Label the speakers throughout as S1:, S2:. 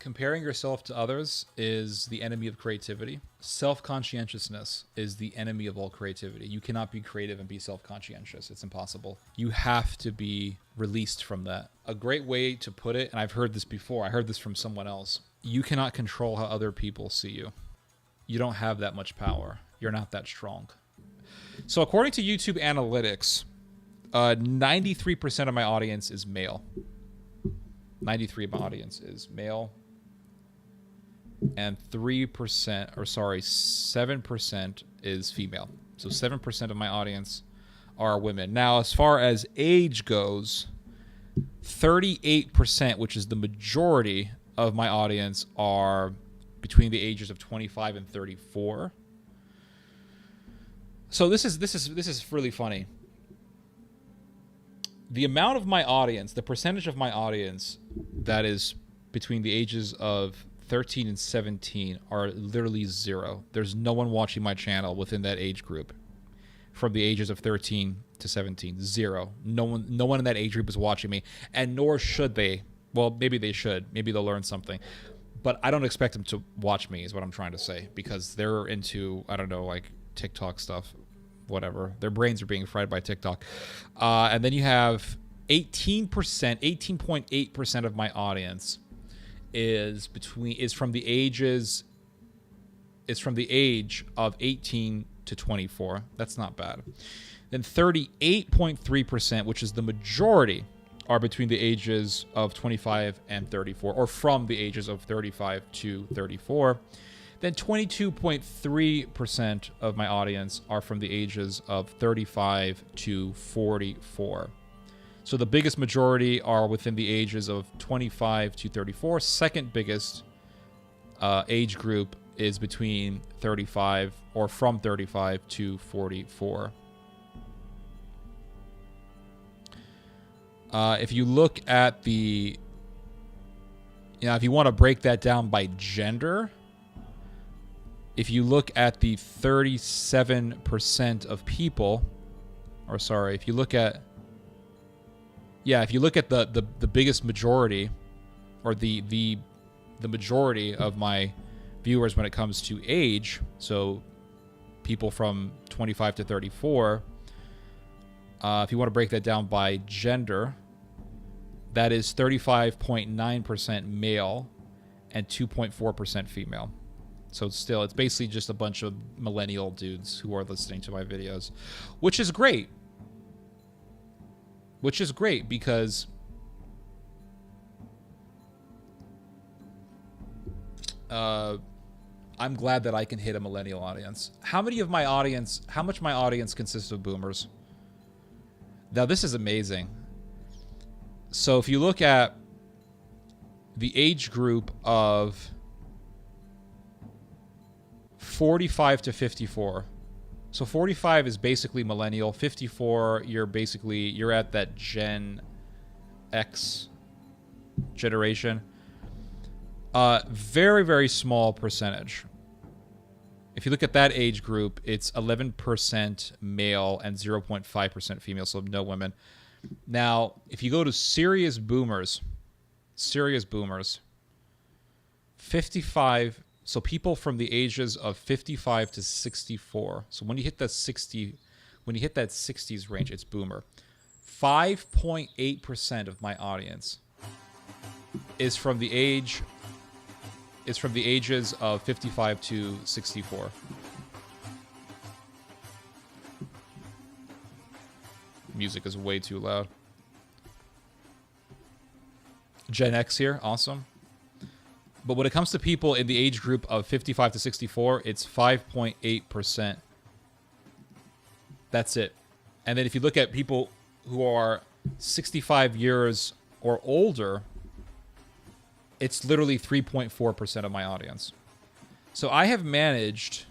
S1: Comparing yourself to others is the enemy of creativity. Self-conscientiousness is the enemy of all creativity. You cannot be creative and be self-conscientious. It's impossible. You have to be released from that. A great way to put it, and I've heard this before, I heard this from someone else, you cannot control how other people see you. You don't have that much power. You're not that strong. So according to YouTube analytics, 93% of my audience is male. 93% of my audience is male. And 7% is female. So 7% of my audience are women. Now, as far as age goes, 38%, which is the majority of my audience, are between the ages of 25 and 34. So this is really funny. The amount of my audience, the percentage of my audience that is between the ages of 13 and 17 are literally zero. There's no one watching my channel within that age group from the ages of 13 to 17. Zero. No one in that age group is watching me, and nor should they. Well, maybe they should. Maybe they'll learn something. But I don't expect them to watch me, is what I'm trying to say, because they're into, I don't know, like TikTok stuff, whatever. Their brains are being fried by TikTok. And then you have 18.8% of my audience is from the age of 18 to 24. That's not bad. Then 38.3%, which is the majority, are between the ages of 25 and 34, or from the ages of 35 to 34. Then 22.3% of my audience are from the ages of 35 to 44. So the biggest majority are within the ages of 25 to 34. Second biggest age group is between 35 or from 35 to 44. If you look at the, if you want to break that down by gender, if you look at the 37% of people, or sorry, if you look at the biggest majority, or the majority of my viewers when it comes to age, so people from 25 to 34, if you want to break that down by gender, that is 35.9% male and 2.4% female. So it's basically just a bunch of millennial dudes who are listening to my videos, which is great. Which is great because I'm glad that I can hit a millennial audience. How much my audience consists of boomers? Now, this is amazing. So if you look at the age group of 45 to 54. So 45 is basically millennial. 54, you're at that Gen X generation. Very, very small percentage. If you look at that age group, it's 11% male and 0.5% female, so no women. Now, if you go to serious boomers, 55, so people from the ages of 55 to 64. So when you hit that 60s range, it's boomer. 5.8% of my audience is from the ages of 55 to 64. Music is way too loud. Gen X here, awesome. But when it comes to people in the age group of 55 to 64, it's 5.8%. That's it. And then if you look at people who are 65 years or older, it's literally 3.4% of my audience. So I have managed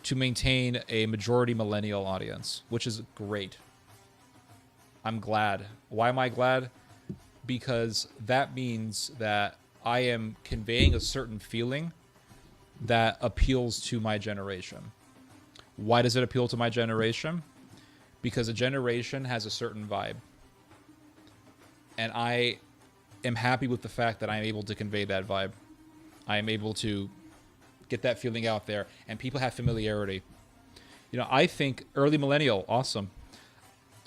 S1: to maintain a majority millennial audience, which is great. I'm glad. Why am I glad? Because that means that I am conveying a certain feeling that appeals to my generation. Why does it appeal to my generation? Because a generation has a certain vibe. And I am happy with the fact that I'm able to convey that vibe. I am able to get that feeling out there, and people have familiarity. You know, I think early millennial, awesome.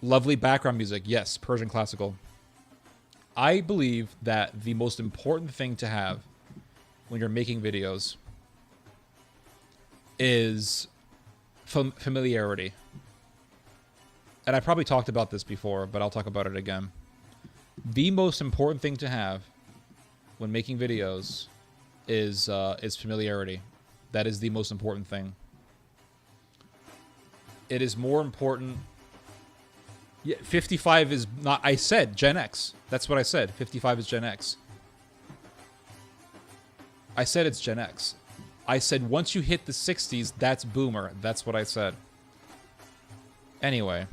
S1: Lovely background music, yes, Persian classical. I believe that the most important thing to have when you're making videos is familiarity. And I probably talked about this before, but I'll talk about it again. The most important thing to have when making videos is familiarity. That is the most important thing. It is more important. Yeah, 55 is not. I said Gen X. That's what I said. 55 is Gen X. I said it's Gen X. I said once you hit the 60s, that's boomer. That's what I said. Anyway,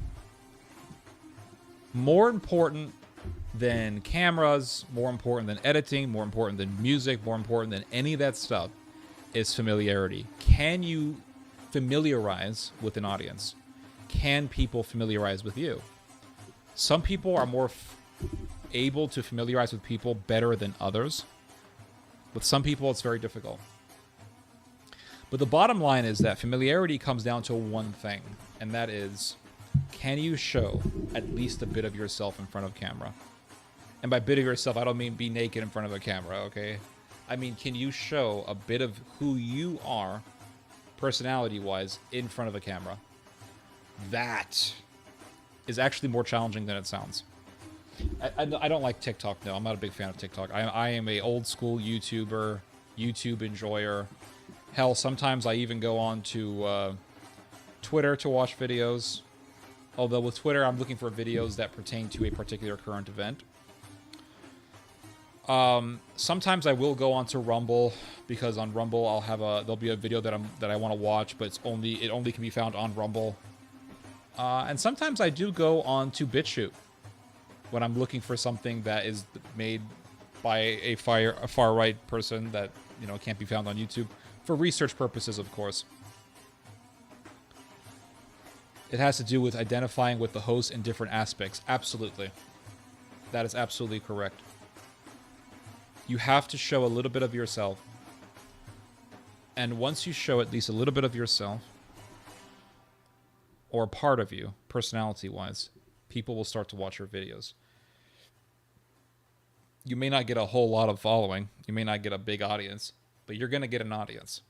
S1: more important than cameras, more important than editing, more important than music, more important than any of that stuff is familiarity. Can you familiarize with an audience? Can people familiarize with you? Some people are more able to familiarize with people better than others. With some people, it's very difficult. But the bottom line is that familiarity comes down to one thing, and that is, can you show at least a bit of yourself in front of camera? And by bit of yourself, I don't mean be naked in front of a camera, okay? I mean, can you show a bit of who you are, personality-wise, in front of a camera? That is actually more challenging than it sounds. I don't like TikTok, no. I'm not a big fan of TikTok. I am a old school YouTuber, YouTube enjoyer. Hell, sometimes I even go on to Twitter to watch videos. Although with Twitter, I'm looking for videos that pertain to a particular current event. Sometimes I will go onto Rumble, because on Rumble there'll be a video that I want to watch, but it only can be found on Rumble. And sometimes I do go on to BitChute when I'm looking for something that is made by a far right person that, you know, can't be found on YouTube for research purposes, of course. It has to do with identifying with the host in different aspects. Absolutely. That is absolutely correct. You have to show a little bit of yourself. And once you show at least a little bit of yourself, or a part of you, personality-wise, people will start to watch your videos. You may not get a whole lot of following. You may not get a big audience, but you're going to get an audience.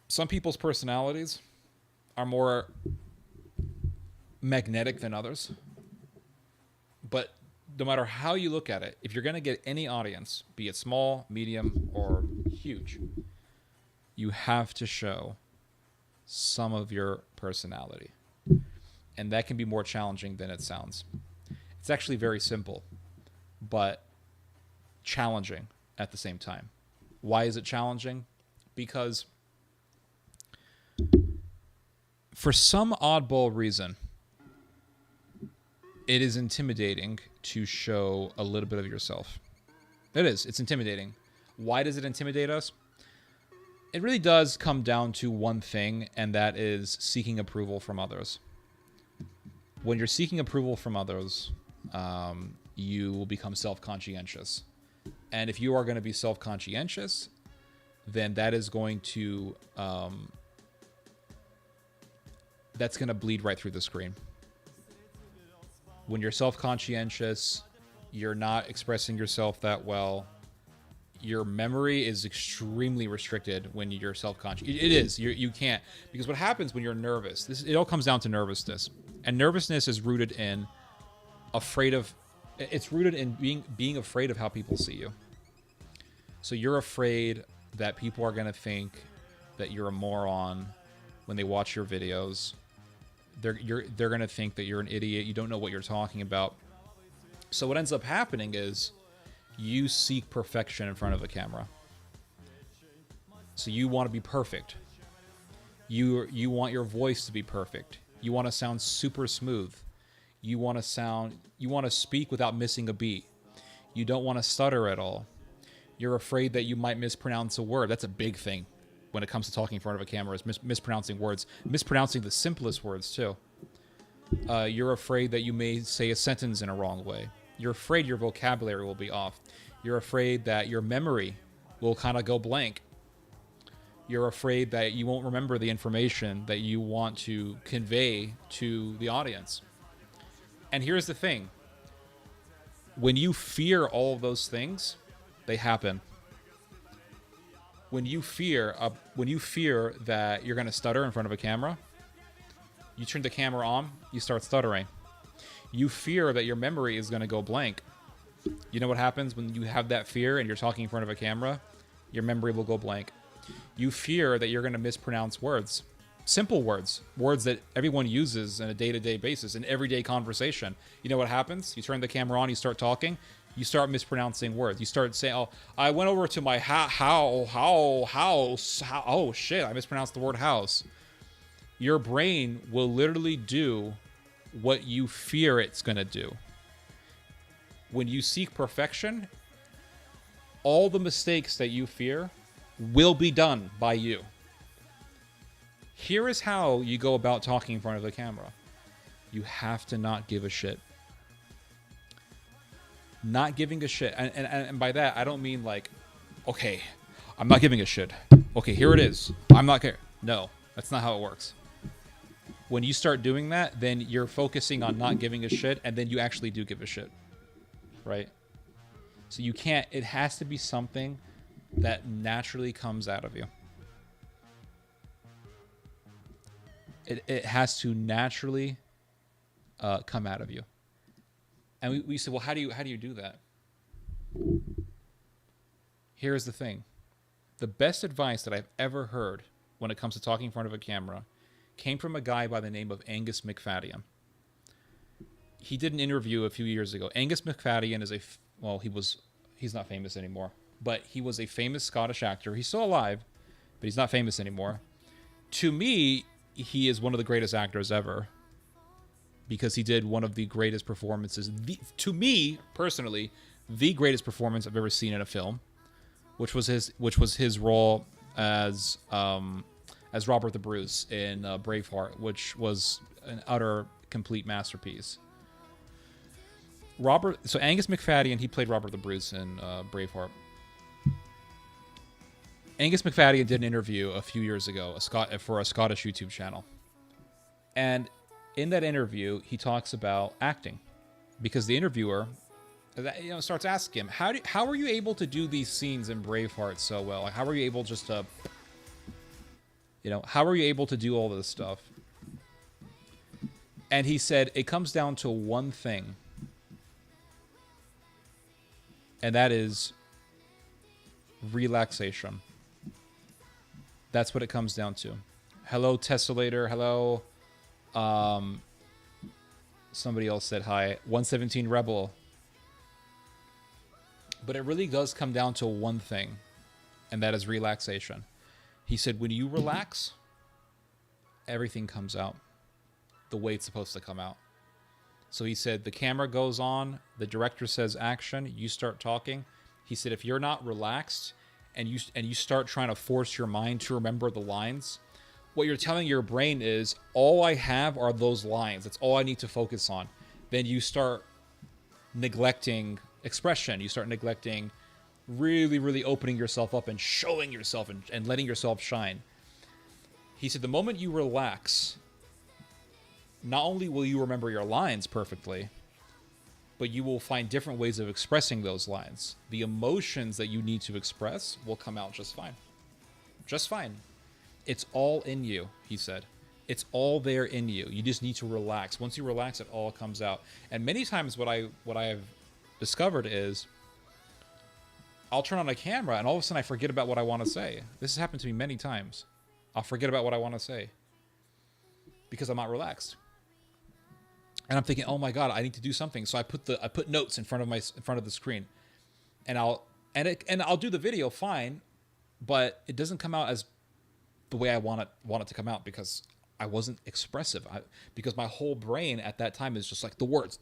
S1: Some people's personalities are more magnetic than others. But no matter how you look at it, if you're going to get any audience, be it small, medium, or huge, you have to show some of your personality. And that can be more challenging than it sounds. It's actually very simple, but challenging at the same time. Why is it challenging? Because for some oddball reason, it is intimidating to show a little bit of yourself. It is. It's intimidating. Why does it intimidate us? It really does come down to one thing, and that is seeking approval from others. When you're seeking approval from others, you will become self-conscientious. And if you are going to be self-conscientious, then that is going to that's going to bleed right through the screen. When you're self-conscientious, you're not expressing yourself that well. Your memory is extremely restricted when you're self-conscious. It is. You can't. Because what happens when you're nervous, it all comes down to nervousness. And nervousness is rooted in being afraid of how people see you. So you're afraid that people are going to think that you're a moron when they watch your videos. They're going to think that you're an idiot. You don't know what you're talking about. So what ends up happening is you seek perfection in front of a camera. So you want to be perfect. You want your voice to be perfect. You want to sound super smooth. You want to speak without missing a beat. You don't want to stutter at all. You're afraid that you might mispronounce a word. That's a big thing when it comes to talking in front of a camera, is mispronouncing words. Mispronouncing the simplest words, too. You're afraid that you may say a sentence in a wrong way. You're afraid your vocabulary will be off. You're afraid that your memory will kind of go blank. You're afraid that you won't remember the information that you want to convey to the audience. And here's the thing. When you fear all of those things, they happen. When you fear that you're going to stutter in front of a camera, you turn the camera on, you start stuttering. You fear that your memory is going to go blank. You know what happens when you have that fear and you're talking in front of a camera? Your memory will go blank. You fear that you're going to mispronounce words. Simple words. Words that everyone uses on a day-to-day basis, in everyday conversation. You know what happens? You turn the camera on, you start talking, you start mispronouncing words. You start saying, oh, I went over to my house. Oh, shit, I mispronounced the word house. Your brain will literally do what you fear it's going to do. When you seek perfection, all the mistakes that you fear will be done by you. Here is how you go about talking in front of the camera. You have to not give a shit. Not giving a shit. And by that, I don't mean like, okay, I'm not giving a shit. Okay, here it is. I'm not care. No, that's not how it works. When you start doing that, then you're focusing on not giving a shit, and then you actually do give a shit. Right? So you can't, it has to be something that naturally comes out of you. It has to naturally come out of you. And we say, well, how do you do that? Here's the thing. The best advice that I've ever heard when it comes to talking in front of a camera came from a guy by the name of Angus McFadden. He did an interview a few years ago. Angus McFadden is he's not famous anymore, but he was a famous Scottish actor. He's still alive, but he's not famous anymore. To me, he is one of the greatest actors ever because he did one of the greatest performances. To me, personally, the greatest performance I've ever seen in a film, which was his role as Robert the Bruce in Braveheart, which was an utter complete masterpiece. So Angus McFadden, he played Robert the Bruce in Braveheart. Angus McFadden did an interview a few years ago for a Scottish YouTube channel. And in that interview, he talks about acting. Because the interviewer starts asking him, how are you able to do these scenes in Braveheart so well? Like, how are you able how are you able to do all this stuff? And he said, it comes down to one thing. And that is relaxation. That's what it comes down to. Hello, Tessellator. Hello. Somebody else said hi. 117 Rebel. But it really does come down to one thing, and that is relaxation. He said, when you relax, everything comes out the way it's supposed to come out. So he said, the camera goes on, the director says action, you start talking. He said, if you're not relaxed and you start trying to force your mind to remember the lines, what you're telling your brain is, all I have are those lines. That's all I need to focus on. Then you start neglecting expression. You start neglecting really, really opening yourself up and showing yourself and letting yourself shine. He said, the moment you relax, not only will you remember your lines perfectly, but you will find different ways of expressing those lines. The emotions that you need to express will come out just fine. Just fine. It's all in you, he said. It's all there in you. You just need to relax. Once you relax, it all comes out. And many times what I have discovered is I'll turn on a camera and all of a sudden I forget about what I want to say. This has happened to me many times. I'll forget about what I want to say because I'm not relaxed. And I'm thinking, oh my God, I need to do something. So I put notes in front of the screen, and I'll do the video fine, but it doesn't come out as the way I want it to come out because I wasn't expressive. Because my whole brain at that time is just like the words.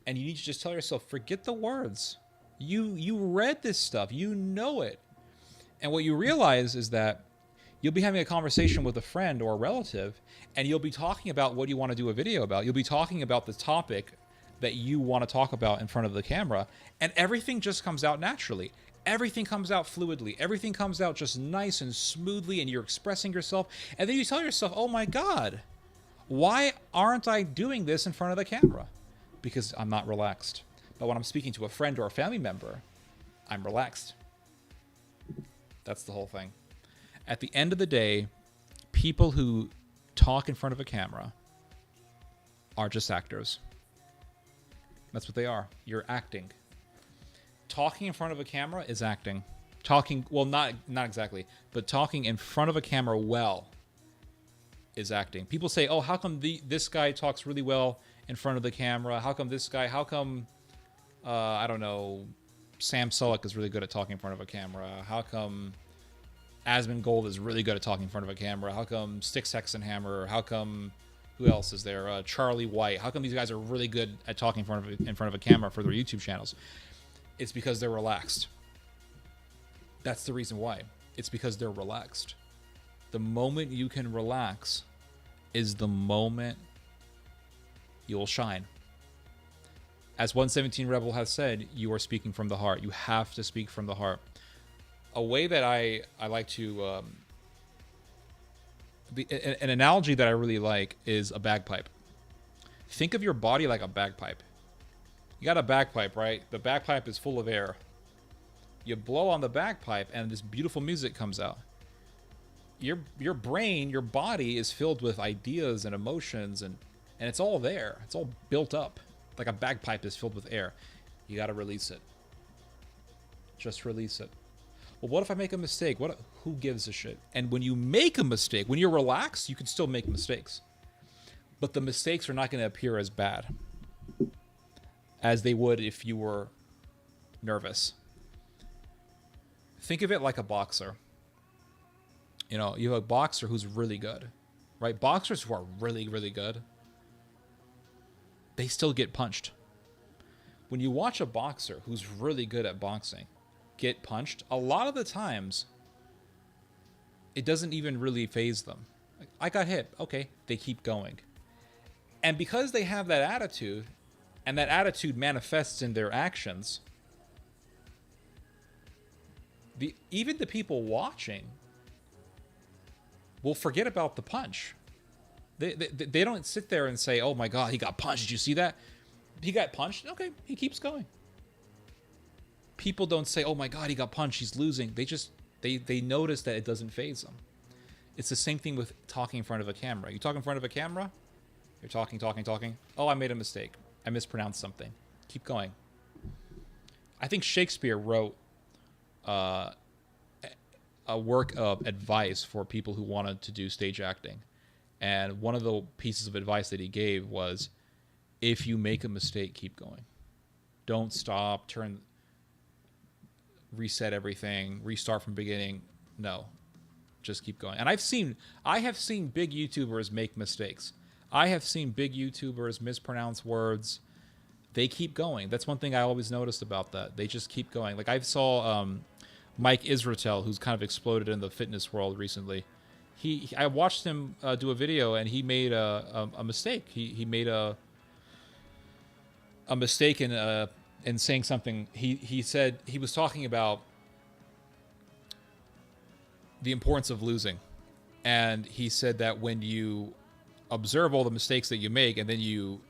S1: And you need to just tell yourself, forget the words. You read this stuff, you know it. And what you realize is that you'll be having a conversation with a friend or a relative, and you'll be talking about what you want to do a video about. You'll be talking about the topic that you want to talk about in front of the camera, and everything just comes out naturally. everything comes out fluidly. Everything comes out just nice and smoothly, and you're expressing yourself. And then you tell yourself, oh my God, why aren't I doing this in front of the camera? Because I'm not relaxed. But when I'm speaking to a friend or a family member, I'm relaxed. That's the whole thing. At the end of the day, people who talk in front of a camera are just actors. That's what they are. You're acting. Talking in front of a camera is acting. Talking, well, not exactly, but talking in front of a camera well is acting. People say, oh, how come this guy talks really well in front of the camera? How come this guy, I don't know, Sam Sulek is really good at talking in front of a camera? How come Asmongold is really good at talking in front of a camera? How come Styx Hexenhammer? How come, who else is there? Charlie White. How come these guys are really good at talking in front of a camera for their YouTube channels? It's because they're relaxed. That's the reason why. It's because they're relaxed. The moment you can relax is the moment you'll shine. As 117 Rebel has said, you are speaking from the heart. You have to speak from the heart. A way that I like to... an analogy that I really like is a bagpipe. Think of your body like a bagpipe. You got a bagpipe, right? The bagpipe is full of air. You blow on the bagpipe and this beautiful music comes out. Your brain, your body is filled with ideas and emotions and it's all there. It's all built up. Like a bagpipe is filled with air. You got to release it. Just release it. Well, what if I make a mistake? Who gives a shit? And when you make a mistake, when you're relaxed, you can still make mistakes. But the mistakes are not going to appear as bad as they would if you were nervous. Think of it like a boxer. You know, you have a boxer who's really good, right? Boxers who are really, really good, they still get punched. When you watch a boxer who's really good at boxing get punched, a lot of the times, it doesn't even really faze them. Like, I got hit. Okay, they keep going. And because they have that attitude, and that attitude manifests in their actions, even the people watching will forget about the punch. They don't sit there and say, oh my God, he got punched. Did you see that? He got punched? Okay, he keeps going. People don't say, oh my God, he got punched. He's losing. They notice that it doesn't faze them. It's the same thing with talking in front of a camera. You talk in front of a camera, you're talking. Oh, I made a mistake. I mispronounced something. Keep going. I think Shakespeare wrote a work of advice for people who wanted to do stage acting. And one of the pieces of advice that he gave was, if you make a mistake, keep going. Don't stop, reset everything, restart from beginning. No, just keep going. And I have seen big YouTubers make mistakes. I have seen big YouTubers mispronounce words. They keep going. That's one thing I always noticed about that. They just keep going. Like I saw Mike Israetel, who's kind of exploded in the fitness world recently. I watched him do a video, and he made a mistake. He made a mistake in saying something. He said he was talking about the importance of losing, and he said that when you observe all the mistakes that you make, and then you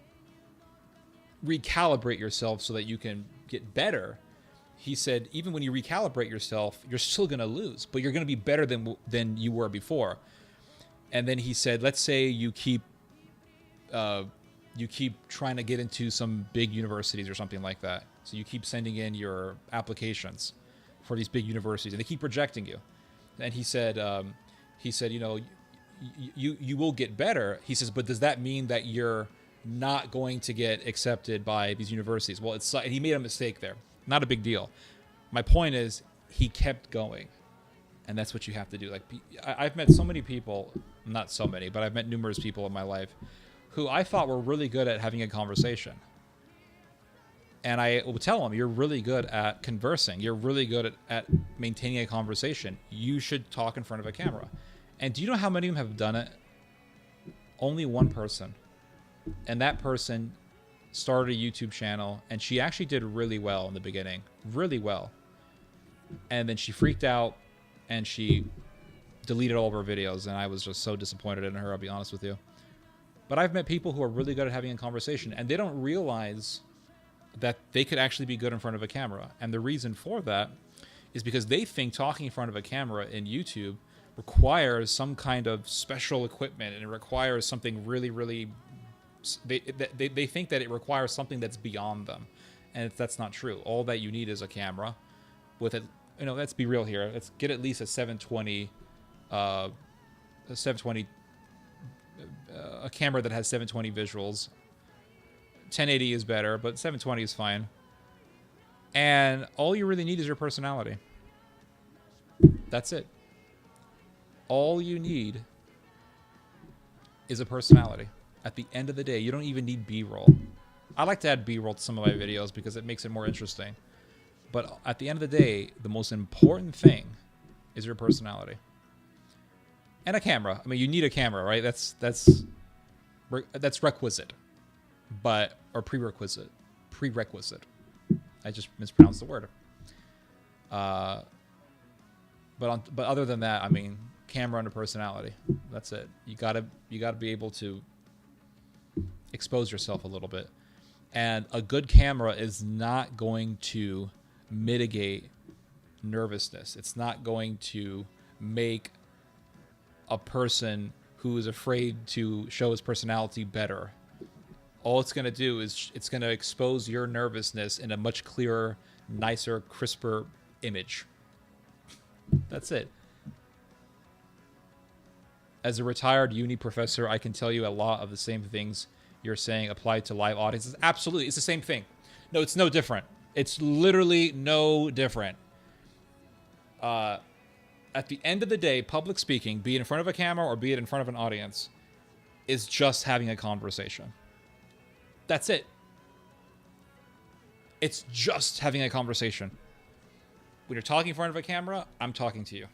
S1: recalibrate yourself so that you can get better. He said, even when you recalibrate yourself, you're still going to lose, but you're going to be better than you were before. And then he said, let's say you keep trying to get into some big universities or something like that. So you keep sending in your applications for these big universities, and they keep rejecting you. And he said, you know, you will get better. He says, but does that mean that you're not going to get accepted by these universities? Well, and he made a mistake there. Not a big deal. My point is, he kept going, and that's what you have to do. Like, I've met so many people, not so many, but I've met numerous people in my life who I thought were really good at having a conversation. And I would tell them, you're really good at conversing. You're really good at maintaining a conversation. You should talk in front of a camera. And do you know how many of them have done it? Only one person. And that person started a YouTube channel, and she actually did really well in the beginning. Really well. And then she freaked out and she deleted all of her videos. And I was just so disappointed in her, I'll be honest with you. But I've met people who are really good at having a conversation, and they don't realize that they could actually be good in front of a camera. And the reason for that is because they think talking in front of a camera in YouTube requires some kind of special equipment, and it requires something really, really... They think that it requires something that's beyond them. And that's not true. All that you need is a camera with it. You know, let's be real here. Let's get at least a 720... a camera that has 720 visuals. 1080 is better, but 720 is fine. And all you really need is your personality. That's it. All you need is a personality. At the end of the day, you don't even need B-roll. I like to add B-roll to some of my videos because it makes it more interesting. But at the end of the day, the most important thing is your personality. And a camera. I mean, you need a camera, right? That's requisite, or prerequisite. I just mispronounced the word. But other than that, I mean, camera and a personality. That's it. You gotta be able to expose yourself a little bit. And a good camera is not going to mitigate nervousness. It's not going to make a person who is afraid to show his personality better. All it's going to do is it's going to expose your nervousness in a much clearer, nicer, crisper image. That's it. As a retired uni professor, I can tell you a lot of the same things you're saying apply to live audiences. Absolutely. It's the same thing. No, it's no different. It's literally no different. At the end of the day, public speaking, be it in front of a camera or be it in front of an audience, is just having a conversation. That's it. It's just having a conversation. When you're talking in front of a camera, I'm talking to you.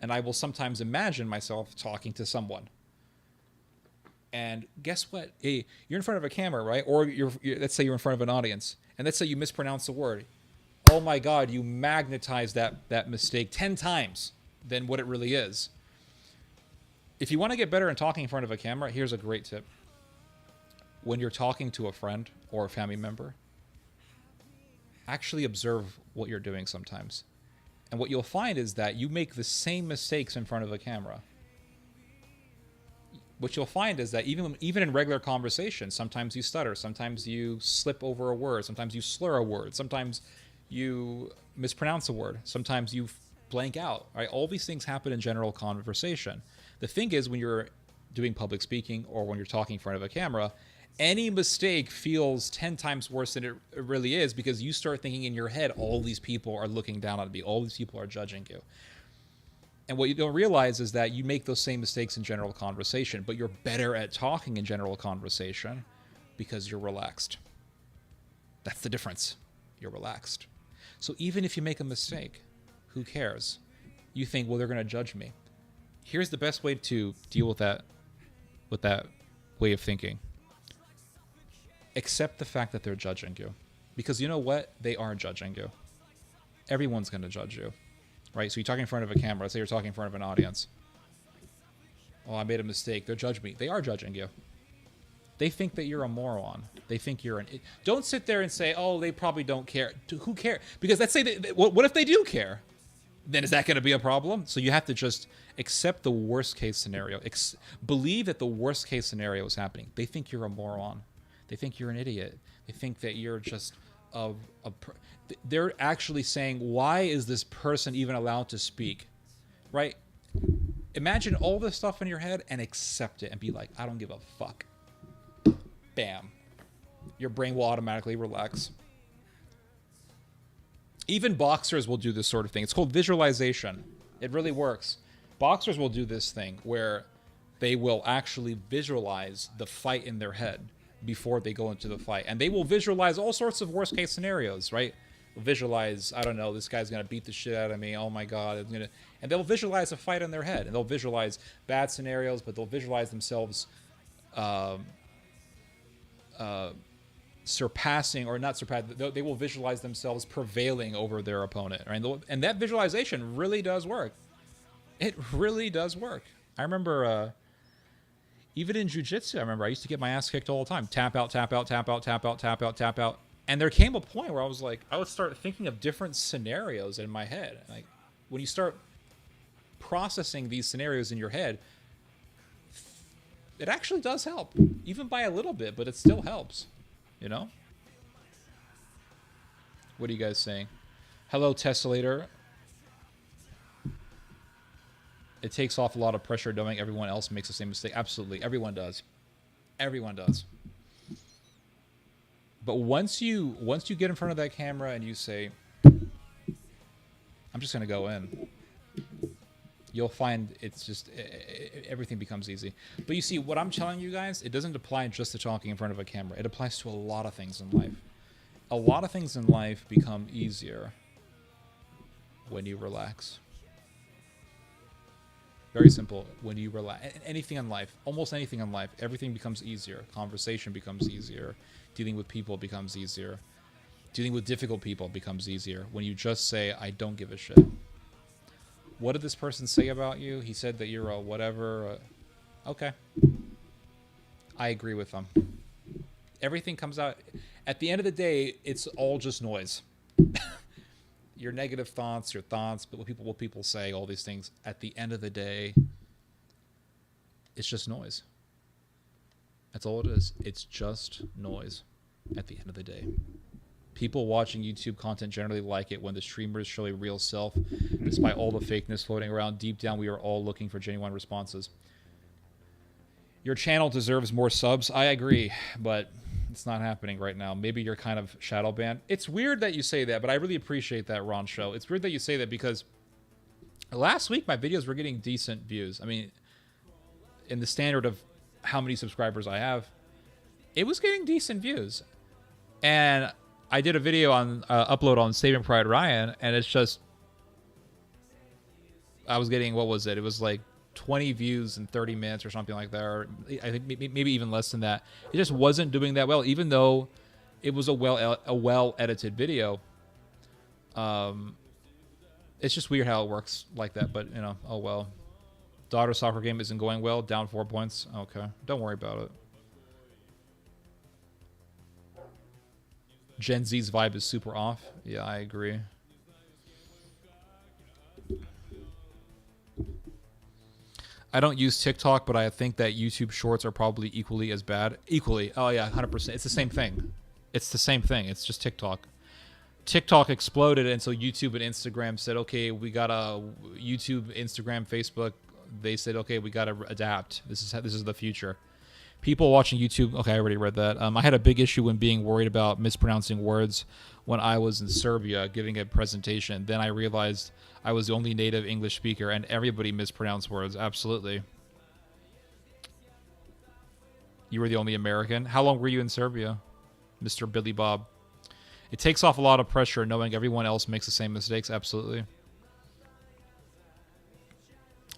S1: And I will sometimes imagine myself talking to someone. And guess what? Hey, you're in front of a camera, right? Or let's say you're in front of an audience. And let's say you mispronounce a word. Oh my God, you magnetize that mistake 10 times than what it really is. If you want to get better in talking in front of a camera, here's a great tip. When you're talking to a friend or a family member, actually observe what you're doing sometimes. And what you'll find is that you make the same mistakes in front of a camera. What you'll find is that even in regular conversation, sometimes you stutter, sometimes you slip over a word, sometimes you slur a word, sometimes you mispronounce a word, sometimes you blank out, right? All these things happen in general conversation. The thing is, when you're doing public speaking or when you're talking in front of a camera, any mistake feels 10 times worse than it really is, because you start thinking in your head, all these people are looking down on me, all these people are judging you. And what you don't realize is that you make those same mistakes in general conversation, but you're better at talking in general conversation because you're relaxed. That's the difference. You're relaxed. So even if you make a mistake, who cares? You think, well, they're going to judge me. Here's the best way to deal with that way of thinking. Accept the fact that they're judging you. Because you know what? They are judging you. Everyone's going to judge you. Right? So you're talking in front of a camera. Let's say you're talking in front of an audience. Oh, I made a mistake. They're judging me. They are judging you. They think that you're a moron. They think you're Don't sit there and say, oh, they probably don't care. Who cares? Because let's say, what if they do care? Then is that going to be a problem? So you have to just accept the worst case scenario. Believe that the worst case scenario is happening. They think you're a moron. They think you're an idiot. They think that you're just they're actually saying, why is this person even allowed to speak? Right? Imagine all this stuff in your head and accept it and be like, I don't give a fuck. Bam. Your brain will automatically relax. Even boxers will do this sort of thing. It's called visualization. It really works. Boxers will do this thing where they will actually visualize the fight in their head before they go into the fight. And they will visualize all sorts of worst case scenarios, right? Visualize, I don't know, this guy's going to beat the shit out of me. Oh my God. And they'll visualize a fight in their head. And they'll visualize bad scenarios, but they'll visualize themselves surpassing, or not surpassing, they will visualize themselves prevailing over their opponent, right? And that visualization really does work. It really does work. I remember even in jiu-jitsu, I remember I used to get my ass kicked all the time. Tap out, tap out, tap out, tap out, tap out, tap out. And there came a point where I was like, I would start thinking of different scenarios in my head. Like, when you start processing these scenarios in your head, it actually does help, even by a little bit, but it still helps, you know? What are you guys saying? Hello, Tessellator. It takes off a lot of pressure knowing everyone else makes the same mistake. Absolutely. Everyone does. Everyone does. But once you get in front of that camera and you say, I'm just going to go in, you'll find it's just, everything becomes easy. But you see, what I'm telling you guys, it doesn't apply just to talking in front of a camera. It applies to a lot of things in life. A lot of things in life become easier when you relax. Very simple. When you relax, anything in life, almost anything in life, everything becomes easier. Conversation becomes easier. Dealing with people becomes easier. Dealing with difficult people becomes easier when you just say, I don't give a shit. What did this person say about you? He said that you're a whatever. Okay. I agree with them. Everything comes out. At the end of the day, it's all just noise. Your negative thoughts, your thoughts, but what people say, all these things, at the end of the day, it's just noise. That's all it is. It's just noise at the end of the day. People watching YouTube content generally like it when the streamers show a real self. Despite all the fakeness floating around, deep down we are all looking for genuine responses. Your channel deserves more subs. I agree, but it's not happening right now. Maybe you're kind of shadow banned. It's weird that you say that, but I really appreciate that, Ron Show. It's weird that you say that because last week my videos were getting decent views. I mean, in the standard of how many subscribers I have, it was getting decent views. And I did a video on upload on Saving Pride Ryan, and it's just, I was getting, what was it? It was like 20 views in 30 minutes or something like that, or I think maybe even less than that. It just wasn't doing that well, even though it was a well edited video. It's just weird how it works like that, but you know, oh well. Daughter soccer game isn't going well, down 4 points. Okay, don't worry about it. Gen Z's vibe is super off. Yeah, I agree. I don't use TikTok, but I think that YouTube Shorts are probably equally as bad. Equally. Oh, yeah, 100%. It's the same thing. It's the same thing. It's just TikTok. TikTok exploded, and so YouTube and Instagram said, okay, we got a YouTube, Instagram, Facebook. They said, okay, we got to adapt. This is the future. People watching YouTube, okay, I already read that. I had a big issue when being worried about mispronouncing words when I was in Serbia giving a presentation. Then I realized I was the only native English speaker and everybody mispronounced words. Absolutely. You were the only American. How long were you in Serbia, Mr. Billy Bob? It takes off a lot of pressure knowing everyone else makes the same mistakes. Absolutely.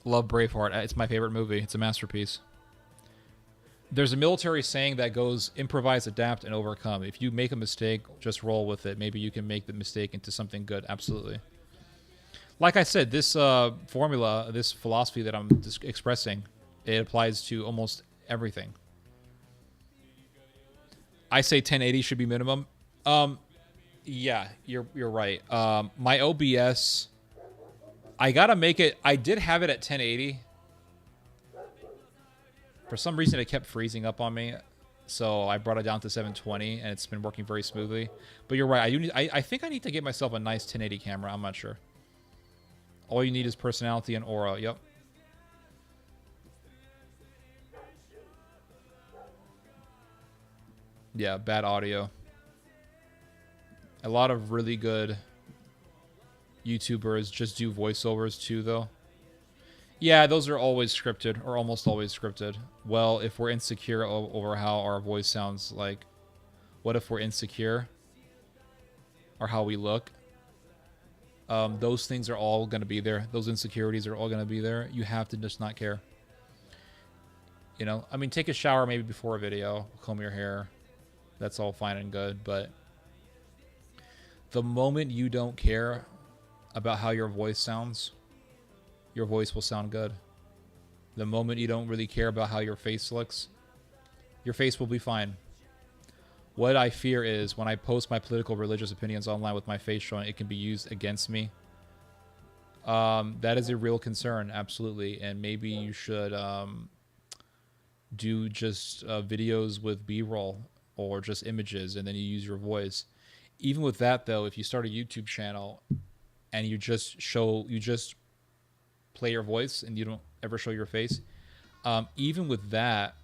S1: Love Braveheart. It's my favorite movie. It's a masterpiece. There's a military saying that goes, improvise, adapt, and overcome. If you make a mistake, just roll with it. Maybe you can make the mistake into something good. Absolutely. Like I said, this formula, this philosophy that I'm expressing, it applies to almost everything. I say 1080 should be minimum. Yeah, you're right. My OBS, I gotta make it. I did have it at 1080. For some reason, it kept freezing up on me, so I brought it down to 720, and it's been working very smoothly. But you're right. I think I need to get myself a nice 1080 camera. I'm not sure. All you need is personality and aura. Yep. Yeah, bad audio. A lot of really good YouTubers just do voiceovers too, though. Yeah, those are always scripted, or almost always scripted. Well, if we're insecure over how our voice sounds, like, what if we're insecure? Or how we look? Those things are all going to be there. Those insecurities are all going to be there. You have to just not care. You know, I mean, take a shower maybe before a video, comb your hair, That's all fine and good. But the moment you don't care about how your voice sounds, your voice will sound good. The moment you don't really care about how your face looks, your face will be fine. What I fear is when I post my political, religious opinions online with my face showing, it can be used against me. That is a real concern, absolutely. And maybe you should do just videos with B-roll or just images, and then you use your voice. Even with that, though, if you start a YouTube channel and you just play your voice and you don't ever show your face, even with that,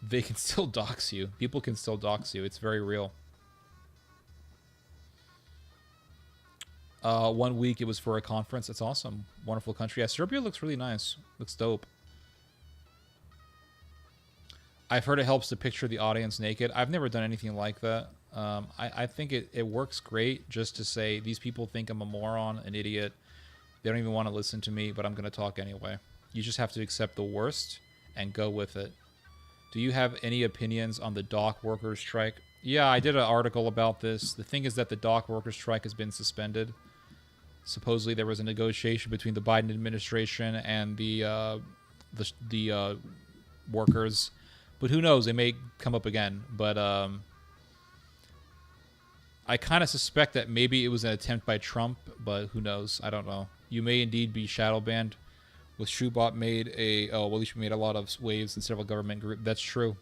S1: they can still dox you. People can still dox you. It's very real. 1 week it was for a conference. It's awesome. Wonderful country. Yeah, Serbia looks really nice. Looks dope. I've heard it helps to picture the audience naked. I've never done anything like that. I think it works great just to say, these people think I'm a moron, an idiot. They don't even want to listen to me, but I'm going to talk anyway. You just have to accept the worst and go with it. Do you have any opinions on the dock workers strike? Yeah, I did an article about this. The thing is that the dock workers strike has been suspended. Supposedly there was a negotiation between the Biden administration and the workers. But who knows? It may come up again. But I kind of suspect that maybe it was an attempt by Trump, but who knows? I don't know. You may indeed be shadow banned. With Shoebot made a... Oh, well, at least we made a lot of waves in several government groups. That's true.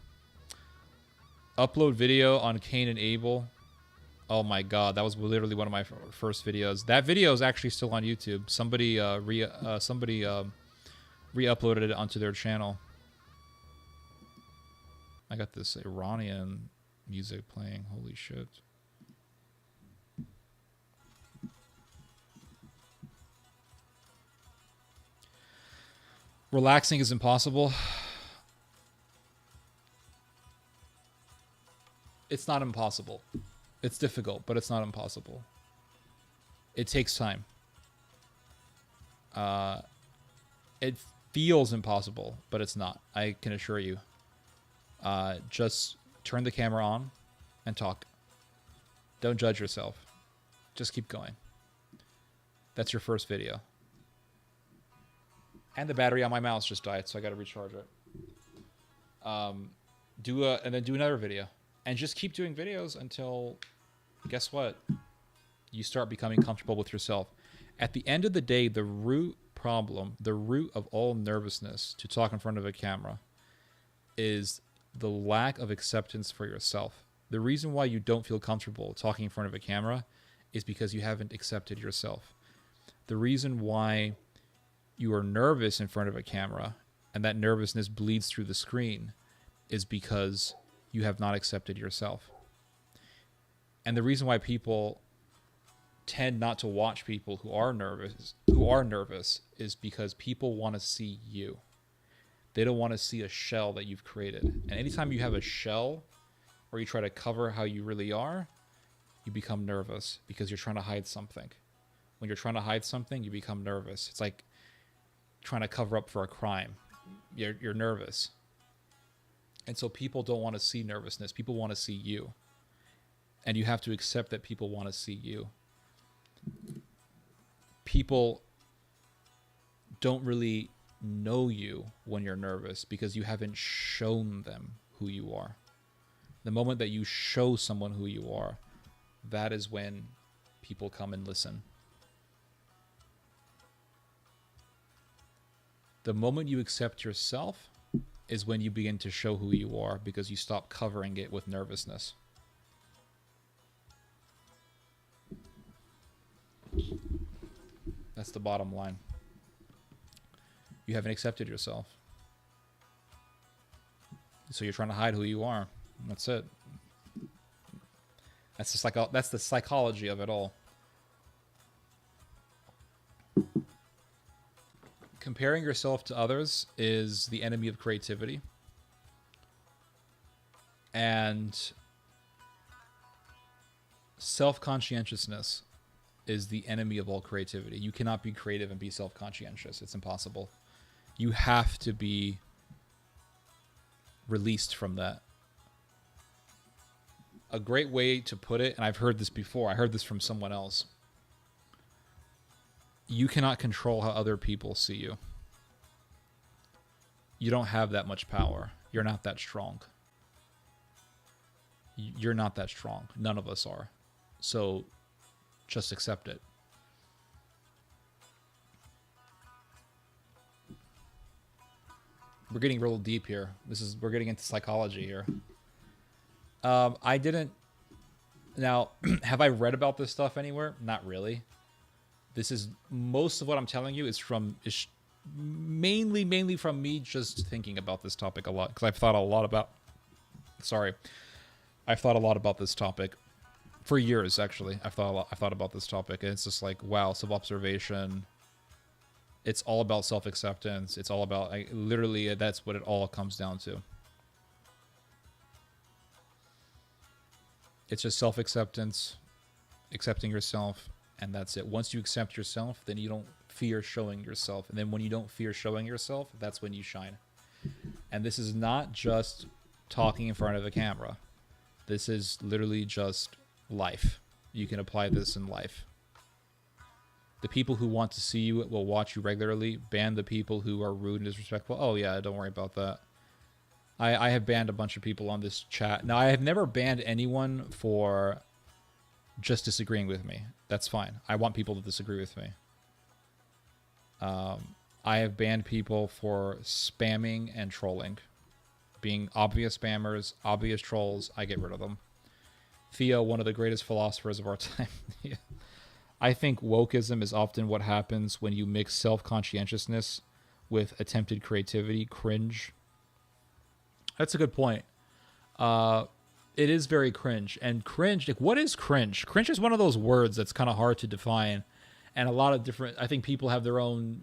S1: Upload video on Cain and Abel. Oh my god, that was literally one of my first videos. That video is actually still on YouTube. Somebody re-uploaded it onto their channel. I got this Iranian music playing. Holy shit. Relaxing is impossible. It's not impossible. It's difficult, but it's not impossible. It takes time. It feels impossible, but it's not. I can assure you. Just turn the camera on and talk. Don't judge yourself. Just keep going. That's your first video. And the battery on my mouse just died, so I gotta recharge it. And then do another video. And just keep doing videos until, guess what? You start becoming comfortable with yourself. At the end of the day, the root problem, the root of all nervousness to talk in front of a camera is the lack of acceptance for yourself. The reason why you don't feel comfortable talking in front of a camera is because you haven't accepted yourself. The reason why you are nervous in front of a camera and that nervousness bleeds through the screen is because you have not accepted yourself. And the reason why people tend not to watch people who are nervous is because people want to see you. They don't want to see a shell that you've created. And anytime you have a shell or you try to cover how you really are, you become nervous because you're trying to hide something. When you're trying to hide something, you become nervous. It's like trying to cover up for a crime. You're nervous. And so people don't want to see nervousness. People want to see you. And you have to accept that people want to see you. People don't really know you when you're nervous because you haven't shown them who you are. The moment that you show someone who you are, that is when people come and listen. The moment you accept yourself is when you begin to show who you are because you stop covering it with nervousness. That's the bottom line. You haven't accepted yourself. So you're trying to hide who you are. That's it. That's the psychology of it all. Comparing yourself to others is the enemy of creativity. And self-conscientiousness is the enemy of all creativity. You cannot be creative and be self-conscientious. It's impossible. You have to be released from that. a great way to put it, and I've heard this before. I heard this from someone else. You cannot control how other people see you. You don't have that much power. You're not that strong. You're not that strong. None of us are. So just accept it. We're getting real deep here. We're getting into psychology here. I didn't. Now, have I read about this stuff anywhere? Not really. This is most of what I'm telling you is mainly from me just thinking about this topic a lot, because I've thought a lot about. I've thought a lot about this topic for years. Actually, I've thought about this topic, and it's just like, wow, self-observation. It's all about self-acceptance. It's all about, literally, that's what it all comes down to. It's just self-acceptance, accepting yourself, and that's it. Once you accept yourself, then you don't fear showing yourself. And then when you don't fear showing yourself, that's when you shine. And this is not just talking in front of a camera. This is literally just life. You can apply this in life. The people who want to see you will watch you regularly. Ban the people who are rude and disrespectful. Oh, yeah, don't worry about that. I have banned a bunch of people on this chat. Now, I have never banned anyone for just disagreeing with me. That's fine. I want people to disagree with me. I have banned people for spamming and trolling. Being obvious spammers, obvious trolls, I get rid of them. Theo, one of the greatest philosophers of our time. Yeah. I think wokeism is often what happens when you mix self-conscientiousness with attempted creativity. Cringe. That's a good point. It is very cringe. And cringe, like, what is cringe? Cringe is one of those words that's kind of hard to define. And a lot of different, I think people have their own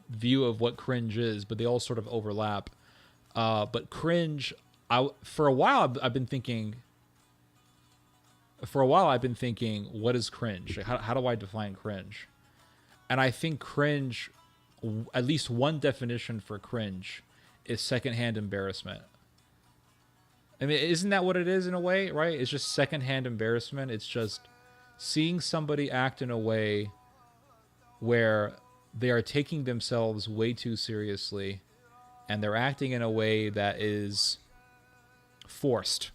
S1: view of what cringe is, but they all sort of overlap. But cringe, for a while I've been thinking, what is cringe? How do I define cringe? And I think cringe, at least one definition for cringe, is secondhand embarrassment. I mean, isn't that what it is in a way, right? It's just secondhand embarrassment. It's just seeing somebody act in a way where they are taking themselves way too seriously, and they're acting in a way that is forced.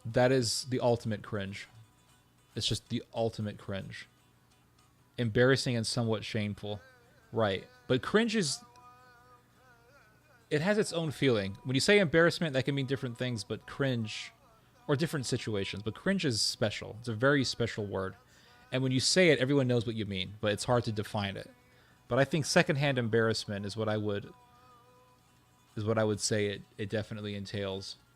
S1: That is the ultimate cringe. It's just the ultimate cringe. Embarrassing and somewhat shameful. Right. But cringe is... it has its own feeling. When you say embarrassment, that can mean different things, but cringe... or different situations. But cringe is special. It's a very special word. And when you say it, everyone knows what you mean, but it's hard to define it. But I think secondhand embarrassment is what I would say it definitely entails.